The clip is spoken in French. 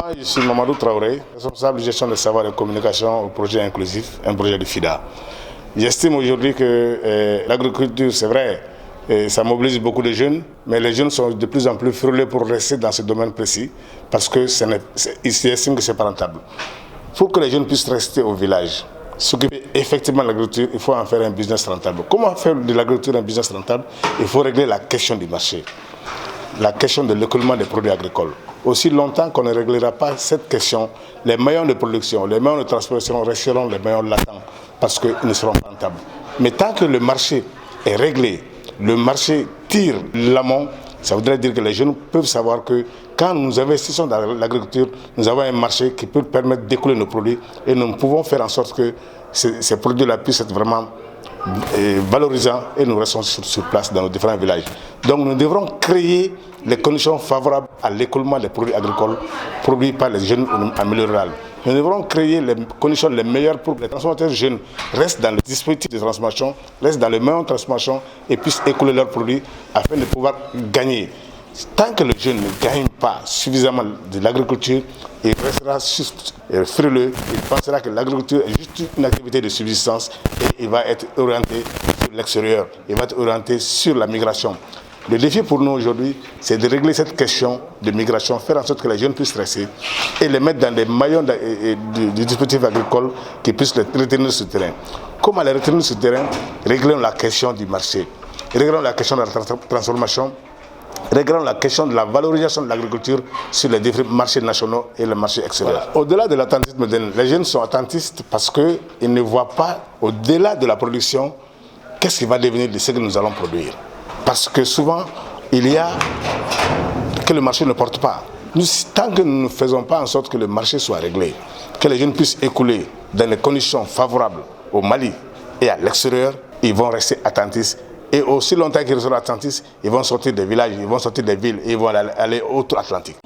Moi, je suis Mamadou Traoré, responsable de gestion de savoir et communication au projet inclusif, un projet de FIDA. J'estime aujourd'hui que l'agriculture, c'est vrai, ça mobilise beaucoup de jeunes, mais les jeunes sont de plus en plus frileux pour rester dans ce domaine précis parce qu'ils estiment que ce n'est pas rentable. Pour que les jeunes puissent rester au village, s'occuper effectivement de l'agriculture, il faut en faire un business rentable. Comment faire de l'agriculture un business rentable? Il faut régler la question du marché, la question de l'écoulement des produits agricoles. Aussi longtemps qu'on ne réglera pas cette question, les moyens de production, les moyens de transformation resteront les moyens latents parce qu'ils ne seront pas rentables. Mais tant que le marché est réglé, le marché tire l'amont, ça voudrait dire que les jeunes peuvent savoir que quand nous investissons dans l'agriculture, nous avons un marché qui peut permettre d'écouler nos produits et nous pouvons faire en sorte que ces produits-là puissent être vraiment valorisants et nous restons sur place dans nos différents villages. Donc nous devrons créer les conditions favorables à l'écoulement des produits agricoles produits par les jeunes en milieu rural. Nous devrons créer les conditions les meilleures pour que les transformateurs jeunes restent dans le dispositif de transformation, restent dans le moyen de transformation et puissent écouler leurs produits afin de pouvoir gagner. Tant que le jeune ne gagne pas suffisamment de l'agriculture, il restera juste frileux, il pensera que l'agriculture est juste une activité de subsistance et il va être orienté sur l'extérieur, il va être orienté sur la migration. Le défi pour nous aujourd'hui, c'est de régler cette question de migration, faire en sorte que les jeunes puissent rester et les mettre dans des maillons du dispositif agricole qui puissent les retenir sur le terrain. Comment les retenir sur le terrain? Réglons la question du marché, réglons la question de la transformation, réglons la question de la valorisation de l'agriculture sur les différents marchés nationaux et le marché extérieur. Au-delà de l'attentisme, les jeunes sont attentistes parce qu'ils ne voient pas, au-delà de la production, qu'est-ce qui va devenir de ce que nous allons produire. Parce que souvent, il y a que le marché ne porte pas. Tant que nous ne faisons pas en sorte que le marché soit réglé, que les jeunes puissent écouler dans des conditions favorables au Mali et à l'extérieur, ils vont rester attentifs. Et aussi longtemps qu'ils seront attentifs, ils vont sortir des villages, ils vont sortir des villes et ils vont aller outre-Atlantique.